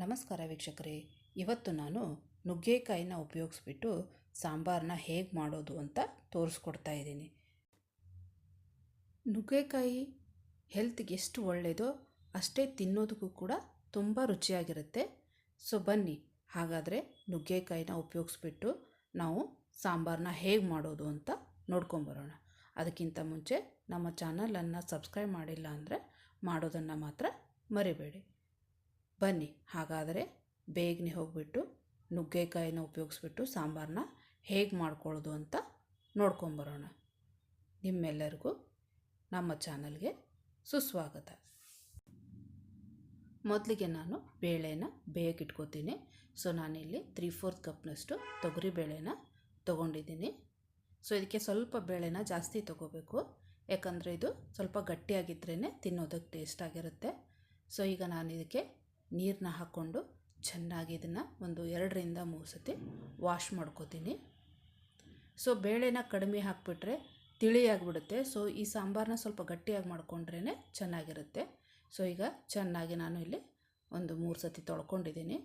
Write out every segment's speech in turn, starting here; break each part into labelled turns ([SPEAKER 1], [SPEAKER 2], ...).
[SPEAKER 1] ನಮಸ್ಕಾರ ವೀಕ್ಷಕರೇ, ಇವತ್ತು ನಾನು ನುಗ್ಗೆಕಾಯಿನ ಉಪಯೋಗಿಸ್ಬಿಟ್ಟು ಸಾಂಬಾರನ್ನ ಹೇಗೆ ಮಾಡೋದು ಅಂತ ತೋರಿಸ್ಕೊಡ್ತಾ ಇದ್ದೀನಿ. ನುಗ್ಗೆಕಾಯಿ ಹೆಲ್ತ್ಗೆ ಎಷ್ಟು ಒಳ್ಳೆಯದೋ ಅಷ್ಟೇ ತಿನ್ನೋದಕ್ಕೂ ಕೂಡ ತುಂಬ ರುಚಿಯಾಗಿರುತ್ತೆ. ಸೊ ಬನ್ನಿ, ಹಾಗಾದರೆ ನುಗ್ಗೆಕಾಯಿನ ಉಪಯೋಗಿಸ್ಬಿಟ್ಟು ನಾವು ಸಾಂಬಾರನ್ನ ಹೇಗೆ ಮಾಡೋದು ಅಂತ ನೋಡ್ಕೊಂಬರೋಣ. ಅದಕ್ಕಿಂತ ಮುಂಚೆ ನಮ್ಮ ಚಾನಲನ್ನು ಸಬ್ಸ್ಕ್ರೈಬ್ ಮಾಡಿಲ್ಲ ಅಂದರೆ ಮಾಡೋದನ್ನು ಮಾತ್ರ ಮರಿಬೇಡಿ. ಬನ್ನಿ, ಹಾಗಾದರೆ ಬೇಗನೆ ಹೋಗಿಬಿಟ್ಟು ನುಗ್ಗೆಕಾಯಿನ ಉಪಯೋಗಿಸ್ಬಿಟ್ಟು ಸಾಂಬಾರನ್ನ ಹೇಗೆ ಮಾಡ್ಕೊಳ್ಳೋದು ಅಂತ ನೋಡ್ಕೊಂಬರೋಣ. ನಿಮ್ಮೆಲ್ಲರಿಗೂ ನಮ್ಮ ಚಾನಲ್ಗೆ ಸುಸ್ವಾಗತ. ಮೊದಲಿಗೆ ನಾನು ಬೇಳೆನ ಬೇಯಕ್ಕಿಟ್ಕೋತೀನಿ. ಸೊ ನಾನಿಲ್ಲಿ 3/4 ಕಪ್ನಷ್ಟು ತೊಗರಿಬೇಳೆನ ತೊಗೊಂಡಿದ್ದೀನಿ. ಸೊ ಇದಕ್ಕೆ ಸ್ವಲ್ಪ ಬೇಳೆನ ಜಾಸ್ತಿ ತೊಗೋಬೇಕು, ಯಾಕಂದರೆ ಇದು ಸ್ವಲ್ಪ ಗಟ್ಟಿಯಾಗಿದ್ರೇ ತಿನ್ನೋದಕ್ಕೆ ಟೇಸ್ಟ್ ಆಗಿರುತ್ತೆ. ಸೊ ಈಗ ನಾನು ಇದಕ್ಕೆ ನೀರನ್ನ ಹಾಕ್ಕೊಂಡು ಚೆನ್ನಾಗಿ ಇದನ್ನು ಒಂದು 2ರಿಂದ 3 ಸತಿ ವಾಶ್ ಮಾಡ್ಕೋತೀನಿ. ಸೊ ಬೇಳೆನ ಕಡಿಮೆ ಹಾಕಿಬಿಟ್ರೆ ತಿಳಿಯಾಗಿಬಿಡುತ್ತೆ. ಸೊ ಈ ಸಾಂಬಾರನ್ನ ಸ್ವಲ್ಪ ಗಟ್ಟಿಯಾಗಿ ಮಾಡ್ಕೊಂಡ್ರೇ ಚೆನ್ನಾಗಿರುತ್ತೆ. ಸೊ ಈಗ ಚೆನ್ನಾಗಿ ನಾನು ಇಲ್ಲಿ ಒಂದು 3 ಸತಿ ತೊಳ್ಕೊಂಡಿದ್ದೀನಿ.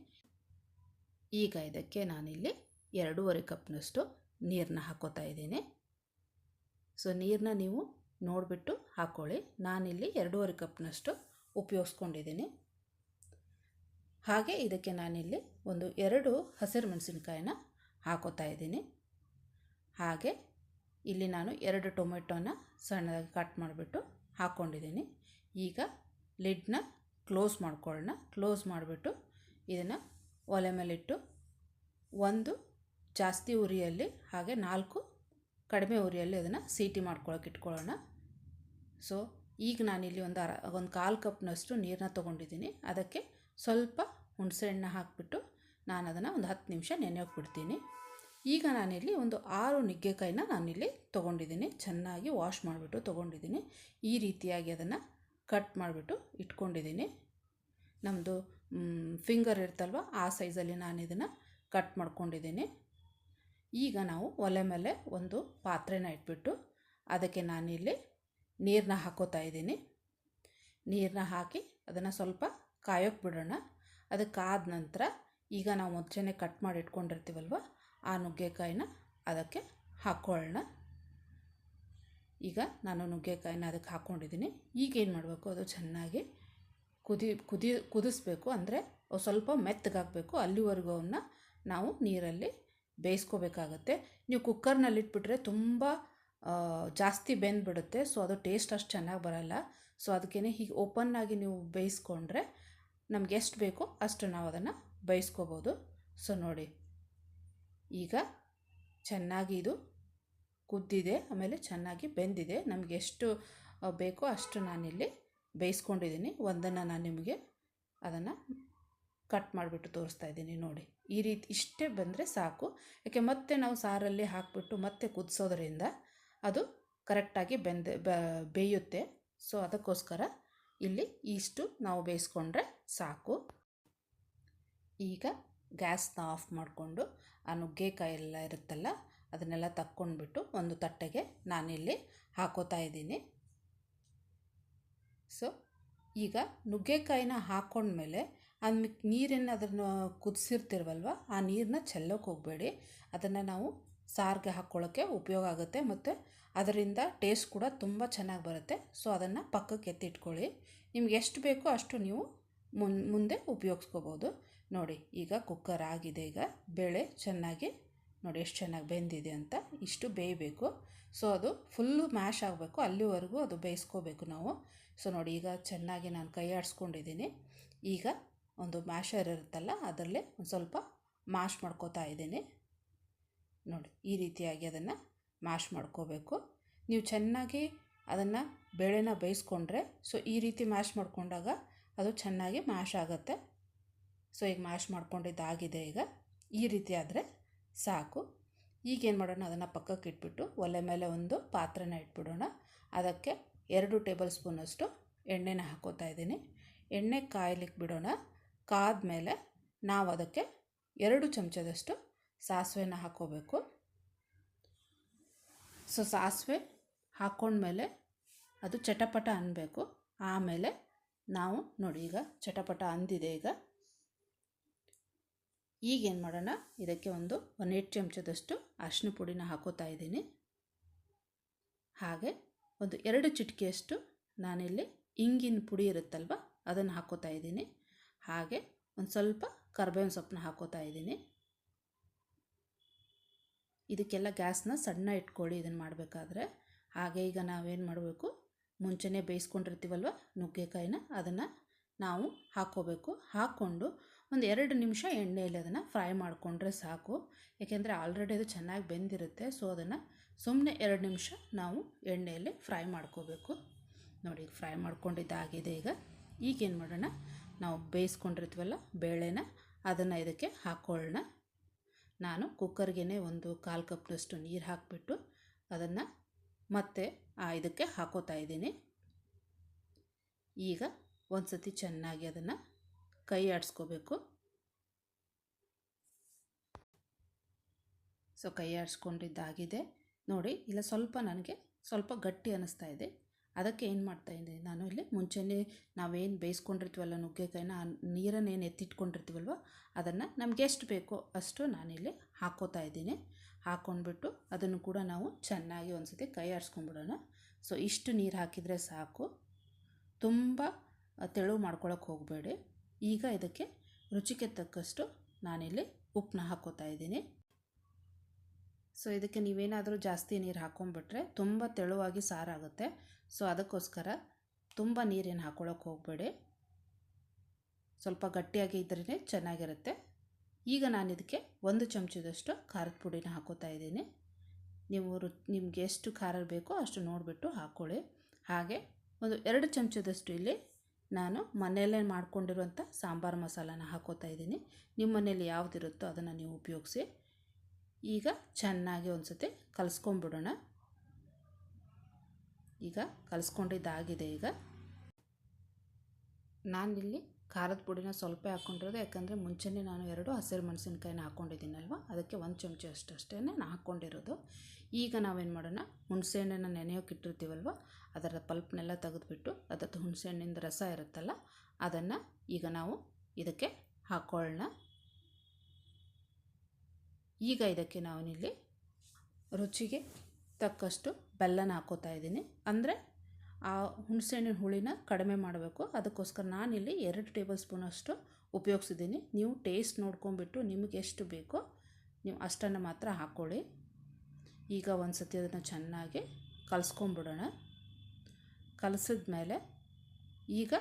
[SPEAKER 1] ಈಗ ಇದಕ್ಕೆ ನಾನಿಲ್ಲಿ 2.5 ಕಪ್ನಷ್ಟು ನೀರನ್ನ ಹಾಕೋತಾ ಇದ್ದೀನಿ. ಸೊ ನೀರನ್ನ ನೀವು ನೋಡಿಬಿಟ್ಟು ಹಾಕ್ಕೊಳ್ಳಿ. ನಾನಿಲ್ಲಿ 2.5 ಕಪ್ನಷ್ಟು ಉಪಯೋಗಿಸ್ಕೊಂಡಿದ್ದೀನಿ. ಹಾಗೆ ಇದಕ್ಕೆ ನಾನಿಲ್ಲಿ ಒಂದು 2 ಹಸಿರು ಮೆಣಸಿನ್ಕಾಯಿನ ಹಾಕೋತಾ ಇದ್ದೀನಿ. ಹಾಗೆ ಇಲ್ಲಿ ನಾನು 2 ಟೊಮೆಟೊನ ಸಣ್ಣದಾಗಿ ಕಟ್ ಮಾಡಿಬಿಟ್ಟು ಹಾಕ್ಕೊಂಡಿದ್ದೀನಿ. ಈಗ ಲಿಡ್ನ ಕ್ಲೋಸ್ ಮಾಡ್ಕೊಳ್ಳೋಣ. ಕ್ಲೋಸ್ ಮಾಡಿಬಿಟ್ಟು ಇದನ್ನು ಒಲೆ ಮೇಲಿಟ್ಟು 1 ಜಾಸ್ತಿ ಉರಿಯಲ್ಲಿ ಹಾಗೆ 4 ಕಡಿಮೆ ಉರಿಯಲ್ಲಿ ಅದನ್ನು ಸೀಟಿ ಮಾಡ್ಕೊಳ್ಳೋಕೆ ಇಟ್ಕೊಳ್ಳೋಣ. ಸೊ ಈಗ ನಾನಿಲ್ಲಿ ಒಂದು 1/4 ಕಪ್ನಷ್ಟು ನೀರನ್ನ ತೊಗೊಂಡಿದ್ದೀನಿ. ಅದಕ್ಕೆ ಸ್ವಲ್ಪ ಹುಣಸೆಹಣ್ಣು ಹಾಕಿಬಿಟ್ಟು ನಾನು ಅದನ್ನು ಒಂದು 10 ನಿಮಿಷ ನೆನೆಯೋಕೆ ಬಿಡ್ತೀನಿ. ಈಗ ನಾನಿಲ್ಲಿ ಒಂದು 6 ನುಗ್ಗೆಕಾಯಿನ ನಾನಿಲ್ಲಿ ತೊಗೊಂಡಿದ್ದೀನಿ. ಚೆನ್ನಾಗಿ ವಾಶ್ ಮಾಡಿಬಿಟ್ಟು ತೊಗೊಂಡಿದ್ದೀನಿ. ಈ ರೀತಿಯಾಗಿ ಅದನ್ನು ಕಟ್ ಮಾಡಿಬಿಟ್ಟು ಇಟ್ಕೊಂಡಿದ್ದೀನಿ. ನಮ್ಮದು ಫಿಂಗರ್ ಇರ್ತಲ್ವ, ಆ ಸೈಜಲ್ಲಿ ನಾನು ಇದನ್ನು ಕಟ್ ಮಾಡ್ಕೊಂಡಿದ್ದೀನಿ. ಈಗ ನಾವು ಒಲೆ ಮೇಲೆ ಒಂದು ಪಾತ್ರೆನ ಇಟ್ಬಿಟ್ಟು ಅದಕ್ಕೆ ನಾನಿಲ್ಲಿ ನೀರನ್ನ ಹಾಕೋತಾ ಇದ್ದೀನಿ. ನೀರನ್ನ ಹಾಕಿ ಅದನ್ನು ಸ್ವಲ್ಪ ಕಾಯೋಕ್ಕೆ ಬಿಡೋಣ. ಅದಕ್ಕಾದ ನಂತರ ಈಗ ನಾವು ಮುಂಚೆನೇ ಕಟ್ ಮಾಡಿ ಇಟ್ಕೊಂಡಿರ್ತೀವಲ್ವ, ಆ ನುಗ್ಗೆಕಾಯಿನ ಅದಕ್ಕೆ ಹಾಕ್ಕೊಳ್ಳೋಣ. ಈಗ ನಾನು ನುಗ್ಗೆಕಾಯಿನ ಅದಕ್ಕೆ ಹಾಕ್ಕೊಂಡಿದ್ದೀನಿ. ಈಗ ಏನು ಮಾಡಬೇಕು, ಅದು ಚೆನ್ನಾಗಿ ಕುದಿಸ್ಬೇಕು. ಅಂದರೆ ಸ್ವಲ್ಪ ಮೆತ್ತಗಾಗಬೇಕು. ಅಲ್ಲಿವರೆಗೂ ಅವನ್ನ ನಾವು ನೀರಲ್ಲಿ ಬೇಯಿಸ್ಕೋಬೇಕಾಗತ್ತೆ. ನೀವು ಕುಕ್ಕರ್ನಲ್ಲಿಟ್ಬಿಟ್ರೆ ತುಂಬ ಜಾಸ್ತಿ ಬೆಂದುಬಿಡುತ್ತೆ. ಸೊ ಅದು ಟೇಸ್ಟ್ ಅಷ್ಟು ಚೆನ್ನಾಗಿ ಬರೋಲ್ಲ. ಸೊ ಅದಕ್ಕೇ ಹೀಗೆ ಓಪನ್ನಾಗಿ ನೀವು ಬೇಯಿಸ್ಕೊಂಡ್ರೆ ನಮ್ಗೆ ಎಷ್ಟು ಬೇಕೋ ಅಷ್ಟು ನಾವು ಅದನ್ನು ಬೇಯಿಸ್ಕೋಬೋದು. ಸೊ ನೋಡಿ, ಈಗ ಚೆನ್ನಾಗಿ ಇದು ಕುದ್ದಿದೆ, ಆಮೇಲೆ ಚೆನ್ನಾಗಿ ಬೆಂದಿದೆ. ನಮಗೆ ಎಷ್ಟು ಬೇಕೋ ಅಷ್ಟು ನಾನಿಲ್ಲಿ ಬೇಯಿಸ್ಕೊಂಡಿದ್ದೀನಿ. ಒಂದನ್ನು ನಾನು ನಿಮಗೆ ಅದನ್ನು ಕಟ್ ಮಾಡಿಬಿಟ್ಟು ತೋರಿಸ್ತಾ ಇದ್ದೀನಿ. ನೋಡಿ, ಈ ರೀತಿ ಇಷ್ಟೇ ಬಂದರೆ ಸಾಕು. ಯಾಕೆ ಮತ್ತೆ ನಾವು ಸಾರಲ್ಲಿ ಹಾಕಿಬಿಟ್ಟು ಮತ್ತೆ ಕುದಿಸೋದ್ರಿಂದ ಅದು ಕರೆಕ್ಟಾಗಿ ಬೇಯುತ್ತೆ. ಸೊ ಅದಕ್ಕೋಸ್ಕರ ಇಲ್ಲಿ ಇಷ್ಟು ನಾವು ಬೇಯಿಸ್ಕೊಂಡ್ರೆ ಸಾಕು. ಈಗ ಗ್ಯಾಸ್ನ ಆಫ್ ಮಾಡಿಕೊಂಡು ಆ ನುಗ್ಗೆಕಾಯಿ ಎಲ್ಲ ಇರುತ್ತಲ್ಲ ಅದನ್ನೆಲ್ಲ ತಕ್ಕೊಂಡ್ಬಿಟ್ಟು ಒಂದು ತಟ್ಟೆಗೆ ನಾನಿಲ್ಲಿ ಹಾಕೋತಾ ಇದ್ದೀನಿ. ಸೊ ಈಗ ನುಗ್ಗೆಕಾಯಿನ ಹಾಕ್ಕೊಂಡ್ಮೇಲೆ ನೀರನ್ನು ಅದನ್ನು ಕುದಿಸಿರ್ತಿರ್ವಲ್ವ, ಆ ನೀರನ್ನ ಚೆಲ್ಲೋಕೆ ಹೋಗಬೇಡಿ. ಅದನ್ನು ನಾವು ಸಾರಿಗೆ ಹಾಕ್ಕೊಳ್ಳೋಕ್ಕೆ ಉಪಯೋಗ ಆಗುತ್ತೆ ಮತ್ತು ಅದರಿಂದ ಟೇಸ್ಟ್ ಕೂಡ ತುಂಬ ಚೆನ್ನಾಗಿ ಬರುತ್ತೆ. ಸೊ ಅದನ್ನು ಪಕ್ಕಕ್ಕೆ ಎತ್ತಿಟ್ಕೊಳ್ಳಿ. ನಿಮ್ಗೆ ಎಷ್ಟು ಬೇಕೋ ಅಷ್ಟು ನೀವು ಮುಂದೆ ಉಪಯೋಗಿಸ್ಕೋಬೋದು. ನೋಡಿ, ಈಗ ಕುಕ್ಕರ್ ಆಗಿದೆ. ಈಗ ಬೇಳೆ ಚೆನ್ನಾಗಿ ನೋಡಿ ಎಷ್ಟು ಚೆನ್ನಾಗಿ ಬೆಂದಿದೆ ಅಂತ. ಇಷ್ಟು ಬೇಯಬೇಕು. ಸೊ ಅದು ಫುಲ್ಲು ಮ್ಯಾಶ್ ಆಗಬೇಕು, ಅಲ್ಲಿವರೆಗೂ ಅದು ಬೇಯಿಸ್ಕೋಬೇಕು ನಾವು. ಸೊ ನೋಡಿ, ಈಗ ಚೆನ್ನಾಗಿ ನಾನು ಕೈ ಆಡಿಸ್ಕೊಂಡಿದ್ದೀನಿ. ಈಗ ಒಂದು ಮ್ಯಾಶರ್ ಇರುತ್ತಲ್ಲ ಅದರಲ್ಲೇ ಒಂದು ಸ್ವಲ್ಪ ಮ್ಯಾಶ್ ಮಾಡ್ಕೋತಾ ಇದ್ದೀನಿ. ನೋಡಿ, ಈ ರೀತಿಯಾಗಿ ಅದನ್ನು ಮ್ಯಾಶ್ ಮಾಡ್ಕೋಬೇಕು. ನೀವು ಚೆನ್ನಾಗಿ ಅದನ್ನು ಬೇಳೆನ ಬೇಯಿಸ್ಕೊಂಡ್ರೆ ಸೊ ಈ ರೀತಿ ಮ್ಯಾಶ್ ಮಾಡ್ಕೊಂಡಾಗ ಅದು ಚೆನ್ನಾಗಿ ಮ್ಯಾಶ್ ಆಗುತ್ತೆ. ಸೊ ಈಗ ಮ್ಯಾಶ್ ಮಾಡ್ಕೊಂಡಿದ್ದಾಗಿದೆ. ಈಗ ಈ ರೀತಿ ಆದರೆ ಸಾಕು. ಈಗೇನು ಮಾಡೋಣ, ಅದನ್ನು ಪಕ್ಕಕ್ಕೆ ಇಟ್ಬಿಟ್ಟು ಒಲೆ ಮೇಲೆ ಒಂದು ಪಾತ್ರೆನ ಇಟ್ಬಿಡೋಣ. ಅದಕ್ಕೆ 2 ಟೇಬಲ್ ಸ್ಪೂನಷ್ಟು ಎಣ್ಣೆನ ಹಾಕೋತಾ ಇದ್ದೀನಿ. ಎಣ್ಣೆ ಕಾಯ್ಲಿಕ್ಕೆ ಬಿಡೋಣ. ಕಾದ್ಮೇಲೆ ನಾವು ಅದಕ್ಕೆ 2 ಚಮಚದಷ್ಟು ಸಾಸಿವೆನ ಹಾಕ್ಕೋಬೇಕು. ಸೊ ಸಾಸಿವೆ ಹಾಕ್ಕೊಂಡ್ಮೇಲೆ ಅದು ಚಟಪಟ ಅನ್ನಬೇಕು. ಆಮೇಲೆ ನಾವು ನೋಡಿ, ಈಗ ಚಟಪಟ ಅಂದಿದೆ. ಈಗ ಈಗೇನು ಮಾಡೋಣ, ಇದಕ್ಕೆ ಒಂದು 1 ಚಮಚದಷ್ಟು ಅರಿಶಿನ ಪುಡಿನ ಹಾಕೋತಾ ಇದ್ದೀನಿ. ಹಾಗೆ ಒಂದು 2 ಚಿಟಿಕೆಯಷ್ಟು ನಾನಿಲ್ಲಿ ಇಂಗಿನ ಪುಡಿ ಇರುತ್ತಲ್ವ ಅದನ್ನು ಹಾಕೋತಾ ಇದ್ದೀನಿ. ಹಾಗೆ ಒಂದು ಸ್ವಲ್ಪ ಕರಿಬೇವಿನ ಸೊಪ್ಪನ್ನ ಹಾಕೋತಾ ಇದ್ದೀನಿ. ಇದಕ್ಕೆಲ್ಲ ಗ್ಯಾಸ್ನ ಸಣ್ಣ ಇಟ್ಕೊಳ್ಳಿ ಇದನ್ನು ಮಾಡಬೇಕಾದ್ರೆ. ಹಾಗೆ ಈಗ ನಾವೇನು ಮಾಡಬೇಕು, ಮುಂಚೆನೇ ಬೇಯಿಸ್ಕೊಂಡಿರ್ತೀವಲ್ವ ನುಗ್ಗೆಕಾಯಿನ, ಅದನ್ನು ನಾವು ಹಾಕ್ಕೋಬೇಕು. ಹಾಕ್ಕೊಂಡು ಒಂದು 2 ನಿಮಿಷ ಎಣ್ಣೆಯಲ್ಲಿ ಅದನ್ನು ಫ್ರೈ ಮಾಡಿಕೊಂಡ್ರೆ ಸಾಕು. ಏಕೆಂದರೆ ಆಲ್ರೆಡಿ ಅದು ಚೆನ್ನಾಗಿ ಬೆಂದಿರುತ್ತೆ. ಸೊ ಅದನ್ನು ಸುಮ್ಮನೆ 2 ನಿಮಿಷ ನಾವು ಎಣ್ಣೆಯಲ್ಲಿ ಫ್ರೈ ಮಾಡ್ಕೋಬೇಕು. ನೋಡಿ, ಫ್ರೈ ಮಾಡ್ಕೊಂಡಿದ್ದಾಗಿದೆ. ಈಗೇನು ಮಾಡೋಣ, ನಾವು ಬೇಯಿಸ್ಕೊಂಡಿರ್ತೀವಲ್ಲ ಬೇಳೆನ, ಅದನ್ನು ಇದಕ್ಕೆ ಹಾಕ್ಕೊಳ್ಳೋಣ. ನಾನು ಕುಕ್ಕರ್ಗೆ ಒಂದು 1/4 ಕಪ್ನಷ್ಟು ನೀರು ಹಾಕಿಬಿಟ್ಟು ಅದನ್ನು ಮತ್ತೆ ಇದಕ್ಕೆ ಹಾಕೋತಾ ಇದ್ದೀನಿ. ಈಗ ಒಂದು ಸತಿ ಚೆನ್ನಾಗಿ ಅದನ್ನು ಕೈ ಆಡಿಸ್ಕೋಬೇಕು. ಸೊ ಕೈ ಆಡಿಸ್ಕೊಂಡಿದ್ದಾಗಿದೆ. ನೋಡಿ, ಇಲ್ಲ ನನಗೆ ಸ್ವಲ್ಪ ಗಟ್ಟಿ ಅನ್ನಿಸ್ತಾ ಇದೆ. ಅದಕ್ಕೆ ಏನು ಮಾಡ್ತಾಯಿದ್ದೀನಿ, ನಾನು ಇಲ್ಲಿ ಮುಂಚೆನೇ ನಾವೇನು ಬೇಯಿಸ್ಕೊಂಡಿರ್ತೀವಲ್ಲ ನುಗ್ಗೆಕಾಯಿನ, ಆ ನೀರನ್ನೇನು ಎತ್ತಿಟ್ಕೊಂಡಿರ್ತೀವಲ್ವ ಅದನ್ನು ನಮಗೆ ಎಷ್ಟು ಬೇಕೋ ಅಷ್ಟು ನಾನಿಲ್ಲಿ ಹಾಕ್ಕೋತಾ ಇದ್ದೀನಿ. ಹಾಕ್ಕೊಂಡ್ಬಿಟ್ಟು ಅದನ್ನು ಕೂಡ ನಾವು ಚೆನ್ನಾಗಿ ಒಂದು ಸತಿ ಕೈ ಆಡಿಸ್ಕೊಂಡ್ಬಿಡೋಣ. ಸೊ ಇಷ್ಟು ನೀರು ಹಾಕಿದರೆ ಸಾಕು, ತುಂಬ ತೆಳು ಮಾಡ್ಕೊಳಕ್ಕೆ ಹೋಗಬೇಡಿ. ಈಗ ಇದಕ್ಕೆ ರುಚಿಗೆ ತಕ್ಕಷ್ಟು ನಾನಿಲ್ಲಿ ಉಪ್ಪನ್ನ ಹಾಕ್ಕೋತಾ ಇದ್ದೀನಿ. ಸೊ ಇದಕ್ಕೆ ನೀವೇನಾದರೂ ಜಾಸ್ತಿ ನೀರು ಹಾಕ್ಕೊಂಡ್ಬಿಟ್ರೆ ತುಂಬ ತೆಳುವಾಗಿ ಸಾರಾಗುತ್ತೆ. ಸೊ ಅದಕ್ಕೋಸ್ಕರ ತುಂಬ ನೀರೇನು ಹಾಕ್ಕೊಳ್ಳೋಕೆ ಹೋಗಬೇಡಿ, ಸ್ವಲ್ಪ ಗಟ್ಟಿಯಾಗಿ ಇದ್ರೇ ಚೆನ್ನಾಗಿರುತ್ತೆ. ಈಗ ನಾನು ಇದಕ್ಕೆ 1 ಚಮಚದಷ್ಟು ಖಾರದ ಪುಡಿನ ಹಾಕ್ಕೋತಾ ಇದ್ದೀನಿ. ನೀವು ನಿಮಗೆ ಎಷ್ಟು ಖಾರ ಬೇಕೋ ಅಷ್ಟು ನೋಡಿಬಿಟ್ಟು ಹಾಕ್ಕೊಳ್ಳಿ. ಹಾಗೆ ಒಂದು 2 ಚಮಚದಷ್ಟು ಇಲ್ಲಿ ನಾನು ಮನೆಯಲ್ಲೇ ಮಾಡ್ಕೊಂಡಿರುವಂಥ ಸಾಂಬಾರು ಮಸಾಲಾನ ಹಾಕ್ಕೋತಾ ಇದ್ದೀನಿ. ನಿಮ್ಮ ಮನೇಲಿ ಯಾವುದಿರುತ್ತೋ ಅದನ್ನು ನೀವು ಉಪಯೋಗಿಸಿ. ಈಗ ಚೆನ್ನಾಗಿ ಒಂದು ಸತಿ ಕಲಿಸ್ಕೊಂಡ್ಬಿಡೋಣ. ಈಗ ಕಲಿಸ್ಕೊಂಡಿದ್ದಾಗಿದೆ. ಈಗ ನಾನಿಲ್ಲಿ ಖಾರದ ಪುಡಿನ ಸ್ವಲ್ಪ ಹಾಕ್ಕೊಂಡಿರೋದು, ಯಾಕಂದರೆ ಮುಂಚೆನೇ ನಾನು 2 ಹಸಿರು ಮೆಣಸಿನ್ಕಾಯಿನ ಹಾಕ್ಕೊಂಡಿದ್ದೀನಲ್ವ, ಅದಕ್ಕೆ 1 ಚಮಚ ಅಷ್ಟೇ ನಾನು ಹಾಕ್ಕೊಂಡಿರೋದು. ಈಗ ನಾವೇನು ಮಾಡೋಣ, ಹುಣಸೆಹಣ್ಣನ್ನು ನೆನೆಯೋಕೆ ಇಟ್ಟಿರ್ತೀವಲ್ವ ಅದರ ಪಲ್ಪ್ನೆಲ್ಲ ತೆಗೆದುಬಿಟ್ಟು ಅದರದ್ದು ಹುಣಸೆಹಣ್ಣಿಂದ ರಸ ಇರುತ್ತಲ್ಲ ಅದನ್ನು ಈಗ ನಾವು ಇದಕ್ಕೆ ಹಾಕ್ಕೊಳ್ಳೋಣ. ಈಗ ಇದಕ್ಕೆ ನಾನಿಲ್ಲಿ ರುಚಿಗೆ ತಕ್ಕಷ್ಟು ಬೆಲ್ಲನ ಹಾಕ್ಕೋತಾ ಇದ್ದೀನಿ. ಅಂದರೆ ಆ ಹುಣಸೆಹಣ್ಣಿನ ಹುಳಿನ ಕಡಿಮೆ ಮಾಡಬೇಕು. ಅದಕ್ಕೋಸ್ಕರ ನಾನಿಲ್ಲಿ 2 ಟೇಬಲ್ ಸ್ಪೂನಷ್ಟು ಉಪಯೋಗಿಸಿದ್ದೀನಿ. ನೀವು ಟೇಸ್ಟ್ ನೋಡ್ಕೊಂಬಿಟ್ಟು ನಿಮಗೆ ಎಷ್ಟು ಬೇಕೋ ನೀವು ಅಷ್ಟನ್ನು ಮಾತ್ರ ಹಾಕ್ಕೊಳ್ಳಿ. ಈಗ ಒಂದು ಸತಿ ಅದನ್ನು ಚೆನ್ನಾಗಿ ಕಲಿಸ್ಕೊಂಬಿಡೋಣ. ಕಲಸಿದ ಮೇಲೆ ಈಗ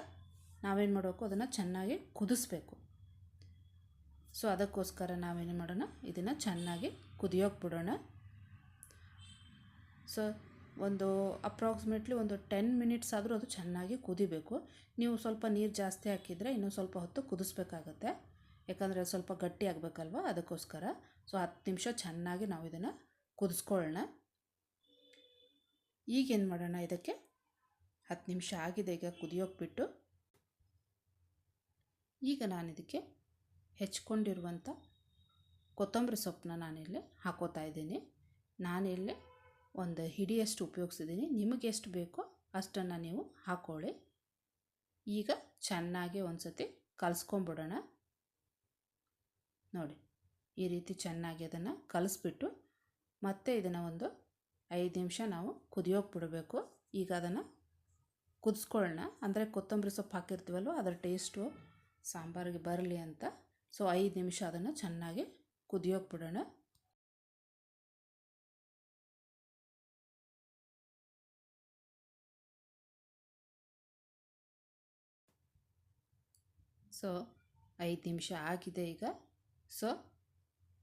[SPEAKER 1] ನಾವೇನು ಮಾಡಬೇಕು, ಅದನ್ನು ಚೆನ್ನಾಗಿ ಕುದಿಸ್ಬೇಕು. ಸೊ ಅದಕ್ಕೋಸ್ಕರ ನಾವೇನು ಮಾಡೋಣ, ಇದನ್ನು ಚೆನ್ನಾಗಿ ಕುದಿಯೋಕೆ ಬಿಡೋಣ. ಸೊ ಒಂದು ಅಪ್ರಾಕ್ಸಿಮೇಟ್ಲಿ ಒಂದು 10 ಮಿನಿಟ್ಸ್ ಆದರೂ ಅದು ಚೆನ್ನಾಗಿ ಕುದಿಬೇಕು. ನೀವು ಸ್ವಲ್ಪ ನೀರು ಜಾಸ್ತಿ ಹಾಕಿದರೆ ಇನ್ನೂ ಸ್ವಲ್ಪ ಹೊತ್ತು ಕುದಿಸ್ಬೇಕಾಗತ್ತೆ, ಯಾಕಂದರೆ ಸ್ವಲ್ಪ ಗಟ್ಟಿ ಆಗಬೇಕಲ್ವ, ಅದಕ್ಕೋಸ್ಕರ. ಸೊ 10 ನಿಮಿಷ ಚೆನ್ನಾಗಿ ನಾವು ಇದನ್ನು ಕುದಿಸ್ಕೊಳ್ಳೋಣ. ಈಗೇನು ಮಾಡೋಣ, ಇದಕ್ಕೆ 10 ನಿಮಿಷ ಆಗಿದೆ. ಈಗ ಕುದಿಯೋಕೆ ಬಿಟ್ಟು ಈಗ ನಾನು ಇದಕ್ಕೆ ಹೆಚ್ಕೊಂಡಿರುವಂಥ ಕೊತ್ತಂಬರಿ ಸೊಪ್ಪನ್ನ ನಾನಿಲ್ಲಿ ಹಾಕೋತಾ ಇದ್ದೀನಿ. ನಾನಿಲ್ಲಿ ಒಂದು ಹಿಡಿಯಷ್ಟು ಉಪಯೋಗಿಸಿದ್ದೀನಿ. ನಿಮಗೆ ಎಷ್ಟು ಬೇಕೋ ಅಷ್ಟನ್ನು ನೀವು ಹಾಕ್ಕೊಳ್ಳಿ. ಈಗ ಚೆನ್ನಾಗಿ ಒಂದು ಸತಿ ಕಲಿಸ್ಕೊಂಬಿಡೋಣ. ನೋಡಿ, ಈ ರೀತಿ ಚೆನ್ನಾಗಿ ಅದನ್ನು ಕಲಿಸ್ಬಿಟ್ಟು ಮತ್ತೆ ಇದನ್ನು ಒಂದು 5 ನಿಮಿಷ ನಾವು ಕುದಿಯೋಕೆ ಬಿಡಬೇಕು. ಈಗ ಅದನ್ನು ಕುದಿಸ್ಕೊಳ್ಳೋಣ, ಅಂದರೆ ಕೊತ್ತಂಬರಿ ಸೊಪ್ಪು ಹಾಕಿರ್ತೀವಲ್ವ ಅದರ ಟೇಸ್ಟು ಸಾಂಬಾರಿಗೆ ಬರಲಿ ಅಂತ. ಸೊ 5 ನಿಮಿಷ ಅದನ್ನು ಚೆನ್ನಾಗಿ ಕುದಿಯೋಕೆ ಬಿಡೋಣ. ಸೊ 5 ನಿಮಿಷ ಆಗಿದೆ ಈಗ. ಸೊ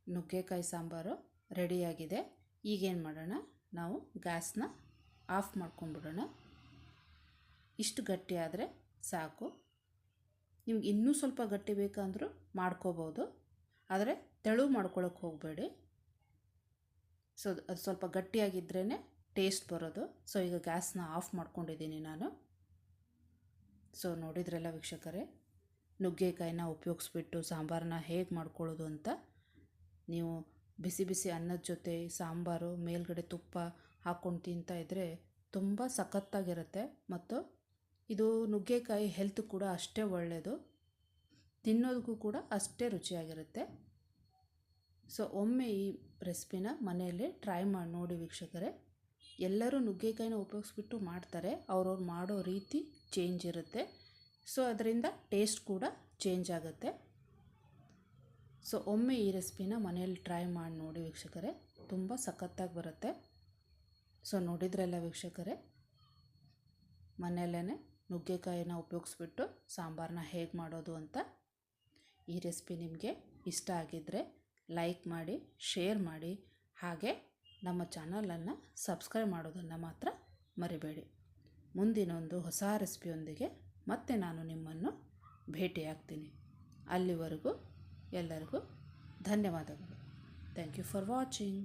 [SPEAKER 1] ನುಗ್ಗೆಕಾಯಿ ಸಾಂಬಾರು ರೆಡಿಯಾಗಿದೆ. ಈಗೇನು ಮಾಡೋಣ, ನಾವು ಗ್ಯಾಸ್ನ ಆಫ್ ಮಾಡ್ಕೊಂಬಿಡೋಣ. ಇಷ್ಟು ಗಟ್ಟಿ ಆದರೆ ಸಾಕು. ನಿಮ್ಗೆ ಇನ್ನೂ ಸ್ವಲ್ಪ ಗಟ್ಟಿ ಬೇಕಂದ್ರೂ ಮಾಡ್ಕೋಬೋದು, ಆದರೆ ತೆಳು ಮಾಡ್ಕೊಳ್ಳೋಕೆ ಹೋಗಬೇಡಿ. ಸೊ ಅದು ಸ್ವಲ್ಪ ಗಟ್ಟಿಯಾಗಿದ್ರೇ ಟೇಸ್ಟ್ ಬರೋದು. ಸೊ ಈಗ ಗ್ಯಾಸ್ನ ಆಫ್ ಮಾಡ್ಕೊಂಡಿದ್ದೀನಿ ನಾನು. ಸೊ ನೋಡಿದ್ರಲ್ಲ ವೀಕ್ಷಕರೇ, ನುಗ್ಗೆಕಾಯಿನ ಉಪಯೋಗಿಸ್ಬಿಟ್ಟು ಸಾಂಬಾರನ್ನ ಹೇಗೆ ಮಾಡ್ಕೊಳ್ಳೋದು ಅಂತ. ನೀವು ಬಿಸಿ ಬಿಸಿ ಅನ್ನದ ಜೊತೆ ಸಾಂಬಾರು ಮೇಲ್ಗಡೆ ತುಪ್ಪ ಹಾಕ್ಕೊಂಡು ತಿಂತಾಯಿದ್ರೆ ತುಂಬ ಸಖತ್ತಾಗಿರುತ್ತೆ. ಮತ್ತು ಇದು ನುಗ್ಗೆಕಾಯಿ ಹೆಲ್ತ್ ಕೂಡ ಅಷ್ಟೇ ಒಳ್ಳೆಯದು, ತಿನ್ನೋದಕ್ಕೂ ಕೂಡ ಅಷ್ಟೇ ರುಚಿಯಾಗಿರುತ್ತೆ. ಸೊ ಒಮ್ಮೆ ಈ ರೆಸಿಪಿನ ಮನೆಯಲ್ಲೇ ಟ್ರೈ ಮಾಡಿ ನೋಡಿ ವೀಕ್ಷಕರೇ. ಎಲ್ಲರೂ ನುಗ್ಗೆಕಾಯಿನ ಉಪಯೋಗಿಸ್ಬಿಟ್ಟು ಮಾಡ್ತಾರೆ, ಅವ್ರವ್ರು ಮಾಡೋ ರೀತಿ ಚೇಂಜ್ ಇರುತ್ತೆ. ಸೊ ಅದರಿಂದ ಟೇಸ್ಟ್ ಕೂಡ ಚೇಂಜ್ ಆಗುತ್ತೆ. ಸೊ ಒಮ್ಮೆ ಈ ರೆಸಿಪಿನ ಮನೆಯಲ್ಲಿ ಟ್ರೈ ಮಾಡಿ ನೋಡಿ ವೀಕ್ಷಕರೇ, ತುಂಬ ಸಖತ್ತಾಗಿ ಬರುತ್ತೆ. ಸೊ ನೋಡಿದ್ರಲ್ಲ ವೀಕ್ಷಕರೇ, ಮನೆಯಲ್ಲೇ ನುಗ್ಗೆಕಾಯಿನ ಉಪಯೋಗಿಸ್ಬಿಟ್ಟು ಸಾಂಬಾರನ್ನ ಹೇಗೆ ಮಾಡೋದು ಅಂತ. ಈ ರೆಸಿಪಿ ನಿಮಗೆ ಇಷ್ಟ ಆಗಿದ್ದರೆ ಲೈಕ್ ಮಾಡಿ, ಶೇರ್ ಮಾಡಿ, ಹಾಗೆ ನಮ್ಮ ಚಾನಲನ್ನು ಸಬ್ಸ್ಕ್ರೈಬ್ ಮಾಡೋದನ್ನು ಮಾತ್ರ ಮರಿಬೇಡಿ. ಮುಂದಿನೊಂದು ಹೊಸ ರೆಸಿಪಿಯೊಂದಿಗೆ ಮತ್ತೆ ನಾನು ನಿಮ್ಮನ್ನು ಭೇಟಿಯಾಗ್ತೀನಿ. ಅಲ್ಲಿವರೆಗೂ ಎಲ್ಲರಿಗೂ ಧನ್ಯವಾದಗಳು. Thank you for watching.